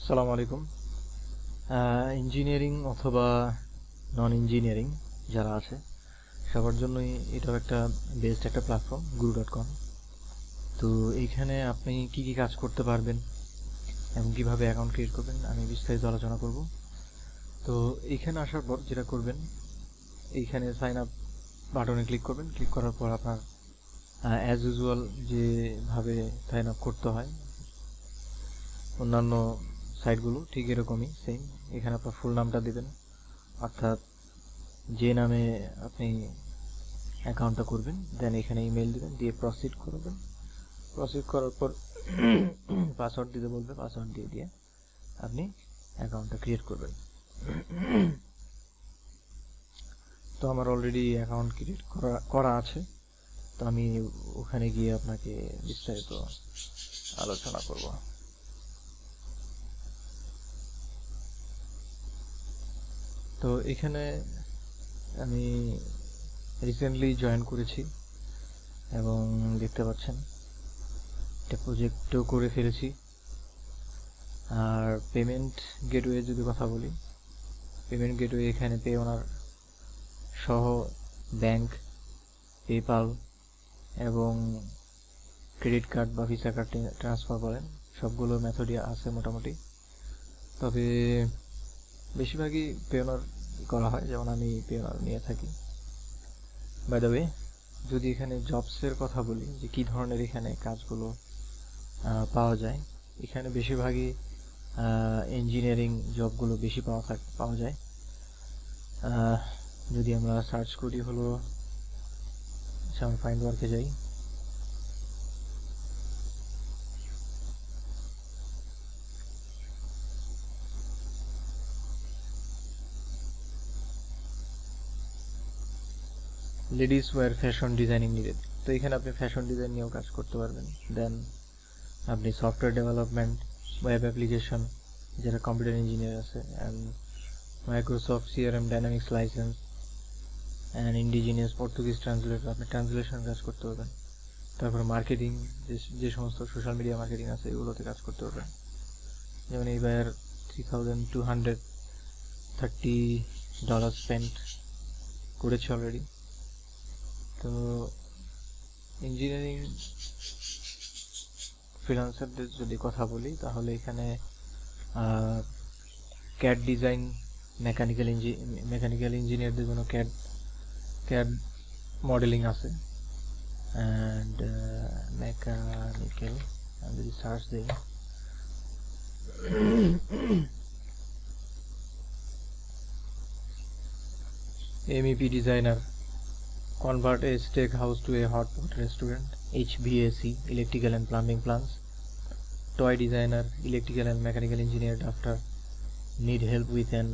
আসসালামু আলাইকুম। ইঞ্জিনিয়ারিং অথবা নন ইঞ্জিনিয়ারিং যারা আছে সবার জন্যই এটাও একটা বেস্ট একটা প্ল্যাটফর্ম guru.com। তো এইখানে আপনি কি কি কাজ করতে পারবেন এবং কিভাবে অ্যাকাউন্ট ক্রিয়েট করবেন আমি বিস্তারিত আলোচনা করব। তো এইখানে আসার পর যেটা করবেন, এইখানে সাইন আপ বাটনে ক্লিক করবেন। ক্লিক করার পর আপনার অ্যাজ ইউজুয়াল যেভাবে সাইন আপ করতে হয় অন্যান্য সাইটগুলো ঠিক এরকমই সেম। এখানে আপনার ফুল নামটা দিবেন, অর্থাৎ যে নামে আপনি অ্যাকাউন্টটা করবেন, দেন এখানে ইমেল দিবেন, দিয়ে প্রসিড করবেন। প্রসিড করার পর পাসওয়ার্ড দিতে বলবে, পাসওয়ার্ড দিয়ে দিয়ে আপনি অ্যাকাউন্টটা ক্রিয়েট করবেন। তো আমার অলরেডি অ্যাকাউন্ট ক্রিয়েট করা আছে, তো আমি ওখানে গিয়ে আপনাকে বিস্তারিত আলোচনা করব। তো এখানে আমি রিসেন্টলি জয়েন করেছি এবং দেখতে পাচ্ছেন একটা প্রজেক্টও করে ফেলেছি। আর পেমেন্ট গেটওয়ে যদি কথা বলি, পেমেন্ট গেটওয়ে এখানে পেওনার সহ ব্যাংক, পেপাল এবং ক্রেডিট কার্ড বা ভিসা কার্ড ট্রান্সফার করেন সবগুলো মেথডই আছে মোটামুটি। তবে বেশিরভাগই পেওনার করা হয়, যেমন আমি পেওনার নিয়ে থাকি। বাই দ্য ওয়ে, যদি এখানে জবসের কথা বলি যে কী ধরনের এখানে কাজগুলো পাওয়া যায়, এখানে বেশিরভাগই ইঞ্জিনিয়ারিং জবগুলো বেশি পাওয়া যায়। যদি আমরা সার্চ করি হলো, যেমন ফাইন্ড ওয়ার্কে যাই, ladies wire fashion designing needed. তো এখানে আপনি ফ্যাশন ডিজাইন নিয়েও কাজ করতে পারবেন। দেন আপনি সফটওয়্যার ডেভেলপমেন্ট, ওয়েব অ্যাপ্লিকেশন, যারা কম্পিউটার ইঞ্জিনিয়ার আছে, and Microsoft CRM dynamics licence and indigenous Portuguese translator, আপনি ট্রান্সলেশন কাজ করতে পারবেন। তারপরে মার্কেটিং, যে সমস্ত সোশ্যাল মিডিয়া মার্কেটিং আছে এগুলোতে কাজ করতে পারবেন। যেমন এইবার $3,230 স্পেন্ড করেছে অলরেডি। তো ইঞ্জিনিয়ারিং ফ্রিল্যান্সারদের যদি কথা বলি, তাহলে এখানে ক্যাড ডিজাইন, মেকানিক্যাল ইঞ্জিনিয়ারদের জন্য ক্যাড মডেলিং আছে, অ্যান্ড মেকানিক্যাল, আমি যদি সার্চ দিই MEP designer, convert a steakhouse to a hot pot restaurant, HVAC, electrical and plumbing plans, toy designer, electrical and mechanical engineer drafter, need help with an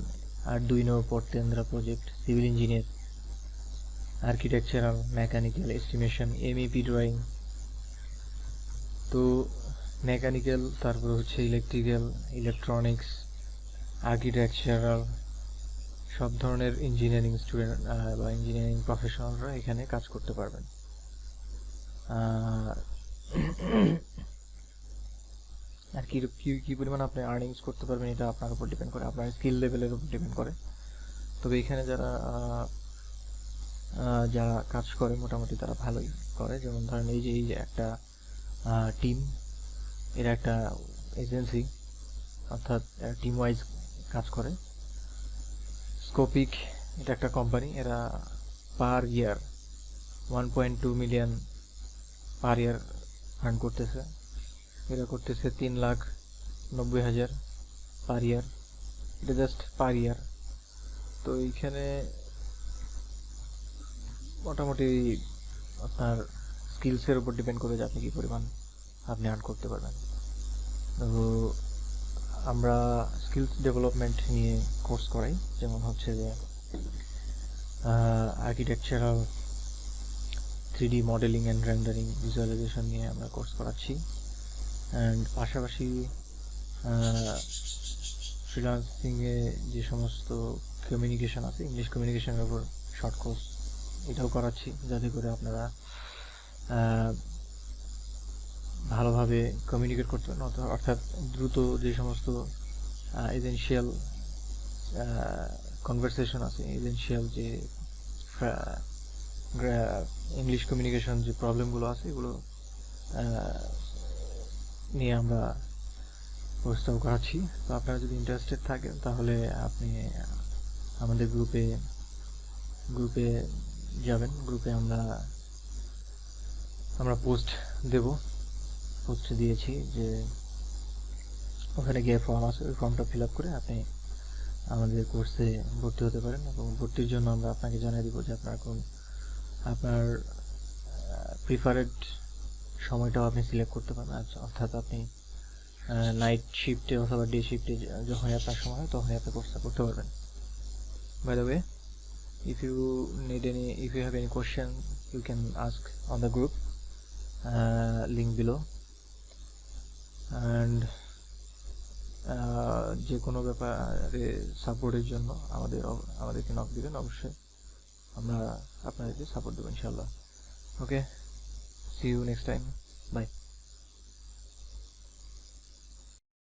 Arduino Portendra project, civil engineer, architectural, mechanical estimation, MEP drawing। তো mechanical, তারপর হচ্ছে electrical, electronics, architectural, সব ধরনের engineering student বা engineering প্রফেশনালরা এখানে কাজ করতে পারবেন। আর কি পরিমাণ আপনি আর্নিংস করতে পারবেন এটা আপনার উপর ডিপেন্ড করে, আপনার স্কিল লেভেলের উপর ডিপেন্ড করে। তবে এখানে যারা কাজ করে মোটামুটি তারা ভালোই করে। যেমন ধরেন এই যে একটা টিম, এরা একটা এজেন্সি, অর্থাৎ টিম ওয়াইজ কাজ করে। স্কোপিক, এটা একটা কোম্পানি, এরা পার ইয়ার 1.2 মিলিয়ন পার ইয়ার আর্ন করতেছে। এরা করতেছে 3,90,000 পার ইয়ার, এটা জাস্ট পার ইয়ার। তো এইখানে মোটামুটি আপনার স্কিলসের উপর ডিপেন্ড করে যে আপনি কী পরিমাণ আপনি আর্ন করতে পারবেন। তো আমরা স্কিলস ডেভেলপমেন্ট নিয়ে কোর্স করাই, যেমন হচ্ছে যে architectural, 3D modelling and rendering, visualisation নিয়ে আমরা কোর্স করাচ্ছি। অ্যান্ড পাশাপাশি ফ্রিল্যান্সিংয়ে যে সমস্ত কমিউনিকেশন আছে, ইংলিশ কমিউনিকেশনের উপর শর্ট কোর্স এটাও করাচ্ছি, যাতে করে আপনারা ভালোভাবে কমিউনিকেট করতে পারেন, অর্থাৎ দ্রুত যে সমস্ত এসেনশিয়াল কনভারসেশন আছে, এসেনশিয়াল যে ইংলিশ কমিউনিকেশন যে প্রবলেমগুলো আছে এগুলো নিয়ে আমরা প্রস্তাব করাচ্ছি। তো আপনারা যদি ইন্টারেস্টেড থাকেন তাহলে আপনি আমাদের গ্রুপে যাবেন। গ্রুপে আমরা পোস্ট দেব, পোস্ট দিয়েছি যে ওখানে গিয়ে ফর্ম আছে, ওই ফর্মটা ফিল আপ করে আপনি আমাদের কোর্সে ভর্তি হতে পারেন। এবং ভর্তির জন্য আমরা আপনাকে জানিয়ে দেবো যে আপনার প্রিফারেড সময়টাও আপনি সিলেক্ট করতে পারেন। অর্থাৎ আপনি নাইট শিফটে অথবা ডে শিফটে যখনই আপনার সময় হয় তখনই আপনি কোর্সটা করতে পারবেন। By the way, if you have any question, you can ask on the group link below, and যে কোনো ব্যাপারে সাপোর্টের জন্য আমাদেরকে নক দিবেন, অবশ্যই আমরা আপনাদেরকে সাপোর্ট দেবো ইনশাল্লাহ। ওকে, see you next time, bye.